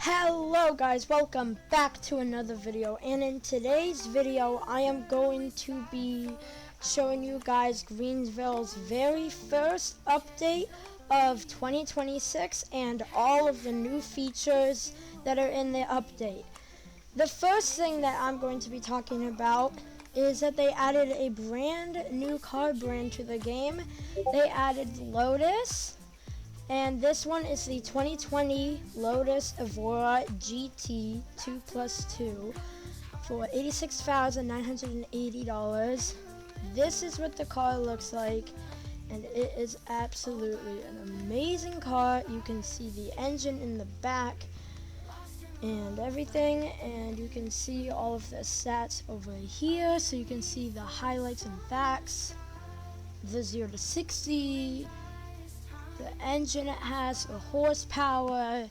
Hello guys, welcome back to another video, and in today's video I am going to be showing you guys Greenville's very first update of 2026 and all of the new features that are in the update. The first thing that I'm going to be talking about is that they added a brand new car brand to the game. They added Lotus. And this one is the 2020 Lotus Evora GT 2+2 for $86,980. This is what the car looks like, and it is absolutely an amazing car. You can see the engine in the back and everything, and you can see all of the stats over here. So you can see the highlights and facts, the 0 to 60, the engine it has, the horsepower,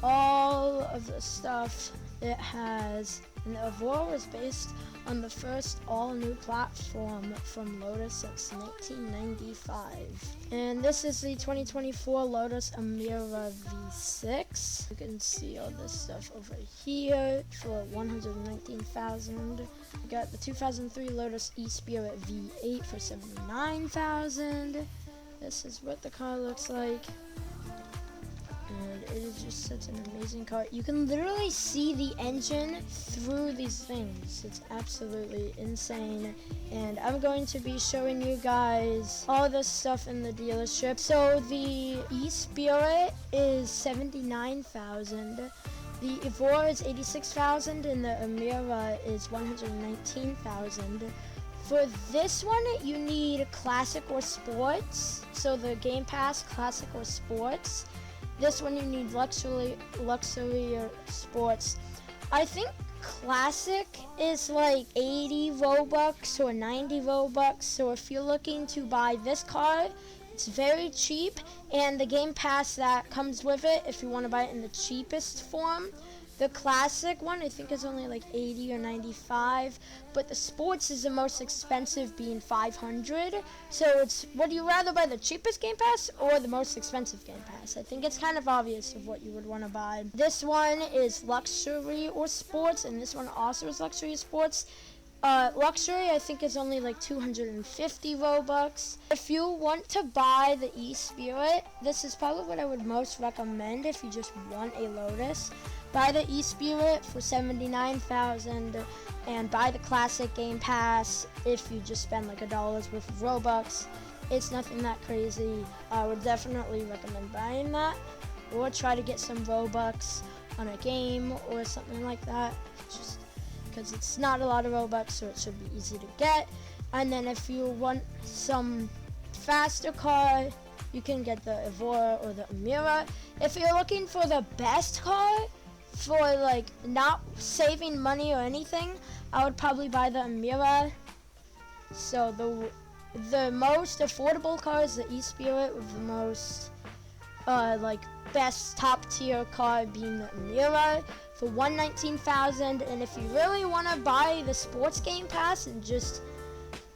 all of the stuff it has. And the Evora was based on the first all-new platform from Lotus since 1995. And this is the 2024 Lotus Emira V6. You can see all this stuff over here for $119,000. We got the 2003 Lotus E-Spirit V8 for $79,000. This is what the car looks like, and it is just such an amazing car. You can literally see the engine through these things. It's absolutely insane, and I'm going to be showing you guys all this stuff in the dealership. So the E-Spirit is $79,000. The Evora is $86,000, and the Emira is $119,000. For this one, you need Classic or Sports. So the Game Pass, Classic or Sports. This one you need Luxury or Sports. I think Classic is like 80 Robux or 90 Robux. So if you're looking to buy this car, it's very cheap. And the Game Pass that comes with it, if you want to buy it in the cheapest form. The Classic one I think is only like 80 or 95, but the Sports is the most expensive, being 500. So it's, would you rather buy the cheapest Game Pass or the most expensive Game Pass? I think it's kind of obvious of what you would want to buy. This one is Luxury or Sports, and this one also is Luxury or Sports. Luxury I think is only like 250 Robux. If you want to buy the E-Spirit, this is probably what I would most recommend if you just want a Lotus. Buy the E-Spirit for $79,000 and buy the Classic Game Pass if you just spend like $1 with Robux. It's nothing that crazy. I would definitely recommend buying that, or try to get some Robux on a game or something like that, just because it's not a lot of Robux, so it should be easy to get. And then if you want some faster car, you can get the Evora or the Emira. If you're looking for the best car, for like not saving money or anything, I would probably buy the Emira. So the most affordable car is the E-Spirit, with the most like best top tier car being the Emira for $119,000. And if you really want to buy the Sports Game Pass and just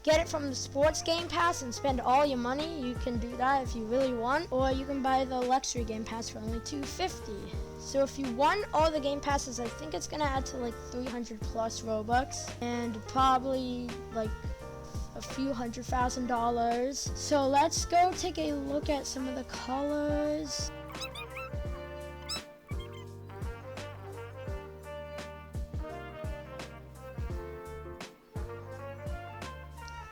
get it from the Sports Game Pass and spend all your money, you can do that if you really want, or you can buy the Luxury Game Pass for only $250. So if you want all the Game Passes, I think it's gonna add to like 300 plus Robux and probably like a few $100,000. So let's go take a look at some of the colors.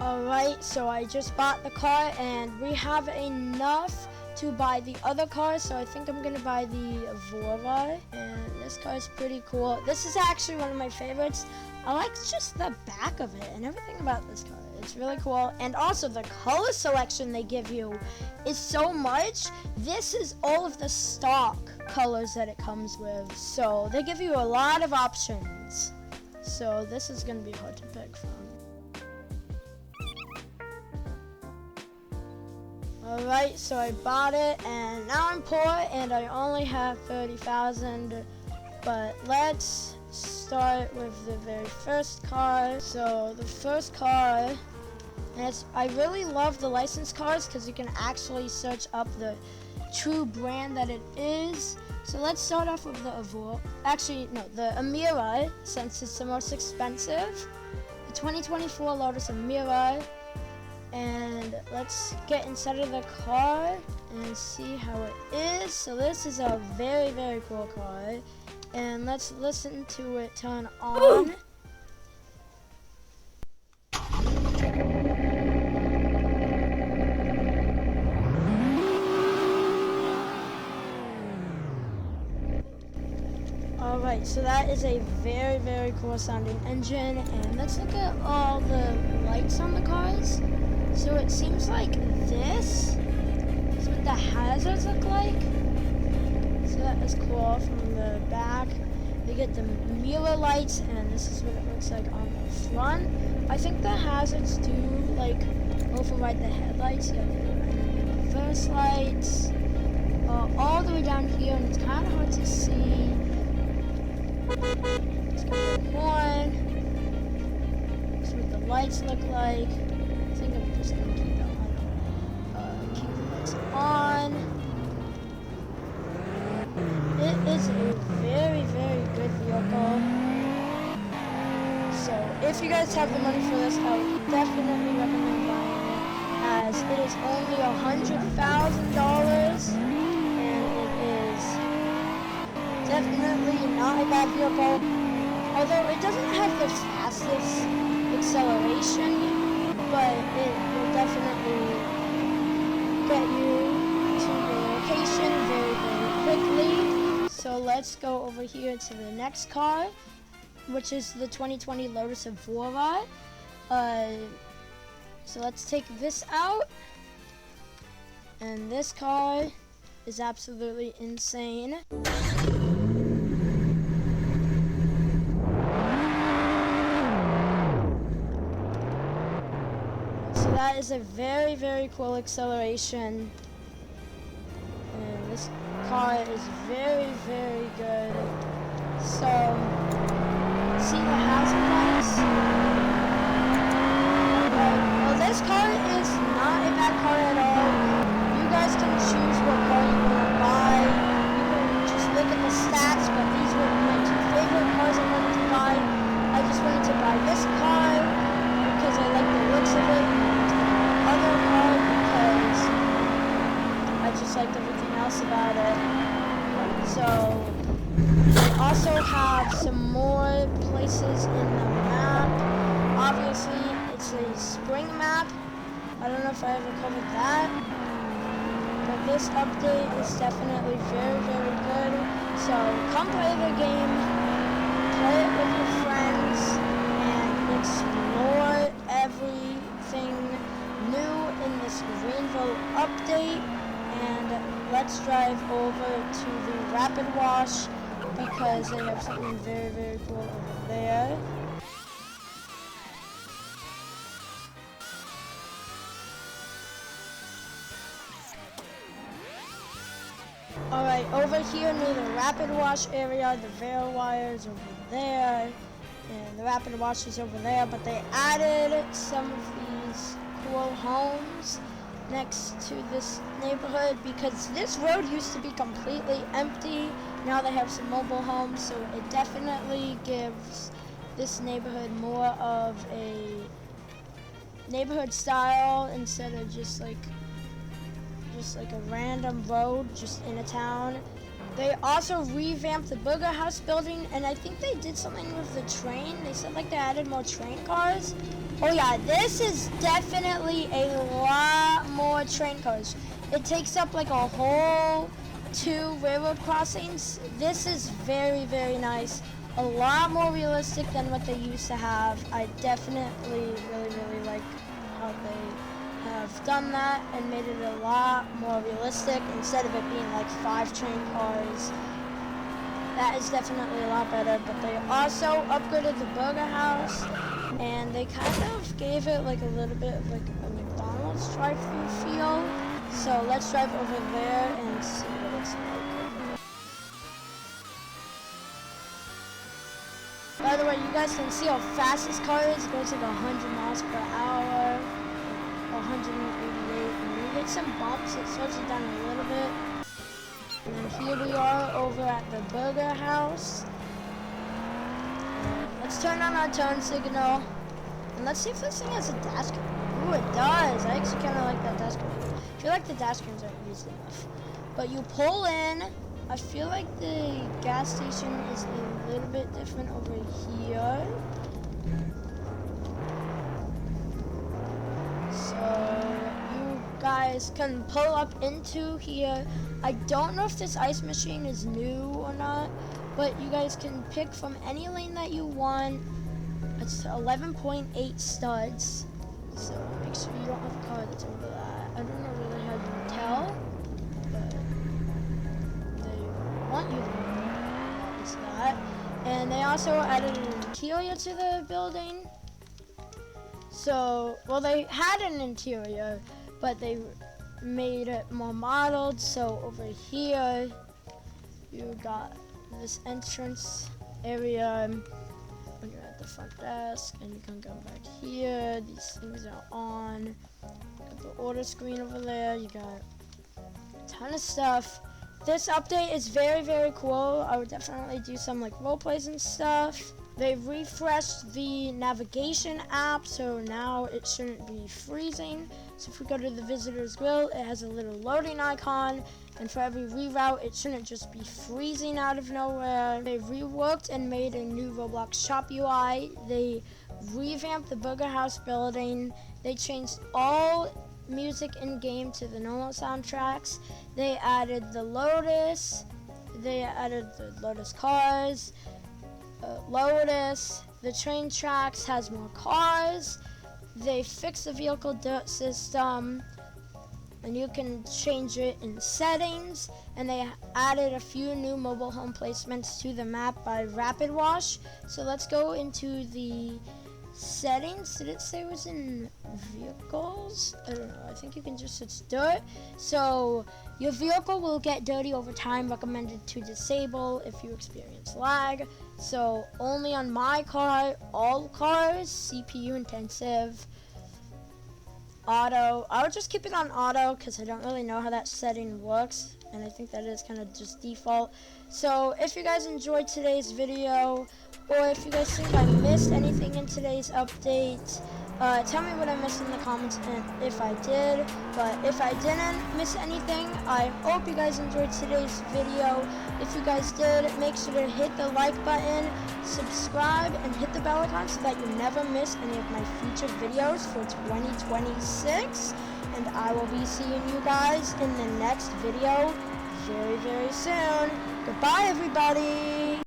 Alright, so I just bought the car and we have enough to buy the other car, so I think I'm gonna buy the Evora, and this car is pretty cool. This is actually one of my favorites. I like just the back of it and everything about this car. It's really cool, and also the color selection they give you is so much. This is all of the stock colors that it comes with, so they give you a lot of options. So this is gonna be hard to pick from. Alright, so I bought it, and now I'm poor and I only have $30,000, but let's start with the very first car. So the first car, and I really love the license cars because you can actually search up the true brand that it is. So let's start off with the the Amira, since it's the most expensive. The 2024 Lotus Amira. And let's get inside of the car and see how it is. So this is a very, very cool car. And let's listen to it turn on. Alright, so that is a very, very cool sounding engine. And let's look at all the lights on the cars. So it seems like this is what the hazards look like. So that is cool from the back. They get the mirror lights, and this is what it looks like on the front. I think the hazards do like override the headlights. You have the reverse lights all the way down here, and it's kind of hard to see. Let's go to the horn. This is what the lights look like. I think I'm just gonna keep that on. Keep the lights on. It is a very, very good vehicle. So if you guys have the money for this, I would definitely recommend buying it, as it is only $100,000, and it is definitely not a bad vehicle. Although it doesn't have the fastest acceleration, but it will definitely get you to the location very, very quickly. So let's go over here to the next car, which is the 2020 Lotus Evora. So let's take this out. And this car is absolutely insane. That is a very, very cool acceleration, and this car is very, very good. So, see the hazard lights? Well, this car is not a bad car at all. You guys can choose what car you want to buy. You can just look at the stats, but these were my two favorite cars I wanted to buy. I just wanted to buy this car because I like the looks of it. Other car because I just liked everything else about it. So we also have some more places in the map. Obviously it's a spring map. I don't know if I ever covered that, but this update is definitely very, very good. So come play the game, play it with your friends, and explore everything new in this Greenville update. And let's drive over to the RapidWash because they have something very, very cool over there. Alright, over here near the RapidWash area, the Vero wire is over there, and the RapidWash is over there, but they added some of these cool homes next to this neighborhood because this road used to be completely empty. Now they have some mobile homes, so it definitely gives this neighborhood more of a neighborhood style instead of just like a random road just in a town. They also revamped the BurgerHaus building, and I think they did something with the train. They said like they added more train cars. Oh yeah, this is definitely a lot more train cars. It takes up like a whole 2 railroad crossings. This is very, very nice. A lot more realistic than what they used to have. I definitely really like how they have done that and made it a lot more realistic instead of it being like 5 train cars. That is definitely a lot better, but they also upgraded the BurgerHaus, and they kind of gave it like a little bit of like a McDonald's drive-thru feel. So let's drive over there and see what it's like. By the way, you guys can see how fast this car is. It goes like 100 miles per hour, 188, and when you hit some bumps, it slows it down a little bit. And then here we are over at the BurgerHaus. Let's turn on our turn signal. And let's see if this thing has a dash cam. Ooh, it does. I actually kind of like that dash cam. I feel like the dash cams aren't used enough. But you pull in. I feel like the gas station is a little bit different over here. So you guys can pull up into here. I don't know if this ice machine is new or not, but you guys can pick from any lane that you want. It's 11.8 studs, so make sure you don't have a car that's over that. I don't know really how you tell, but they want you to know it's that. And they also added an interior to the building. So, well, they had an interior, but they made it more modeled. So over here, you got this entrance area when you're at the front desk, and you can go back here. These things are on. Got the order screen over there. You got a ton of stuff. This update is very, very cool. I would definitely do some like role plays and stuff. They refreshed the navigation app, so now it shouldn't be freezing. So if we go to the visitor's grill, it has a little loading icon, and for every reroute, it shouldn't just be freezing out of nowhere. They reworked and made a new Roblox shop UI. They revamped the BurgerHaus building. They changed all music in-game to the normal soundtracks. They added the Lotus. They added the Lotus cars. Lotus. The train tracks has more cars. They fixed the vehicle dirt system, and you can change it in settings. And they added a few new mobile home placements to the map by RapidWash. So let's go into the settings. Did it say it was in vehicles? I don't know. I think you can just search dirt. So your vehicle will get dirty over time. Recommended to disable if you experience lag. So only on my car, all cars, CPU intensive, auto. I would just keep it on auto because I don't really know how that setting works, and I think that is kind of just default. So if you guys enjoyed today's video, or if you guys think I missed anything in today's update, tell me what I missed in the comments and if I did. But if I didn't miss anything, I hope you guys enjoyed today's video. If you guys did, make sure to hit the like button, subscribe, and hit the bell icon so that you never miss any of my future videos for 2026. And I will be seeing you guys in the next video very, very soon. Goodbye, everybody.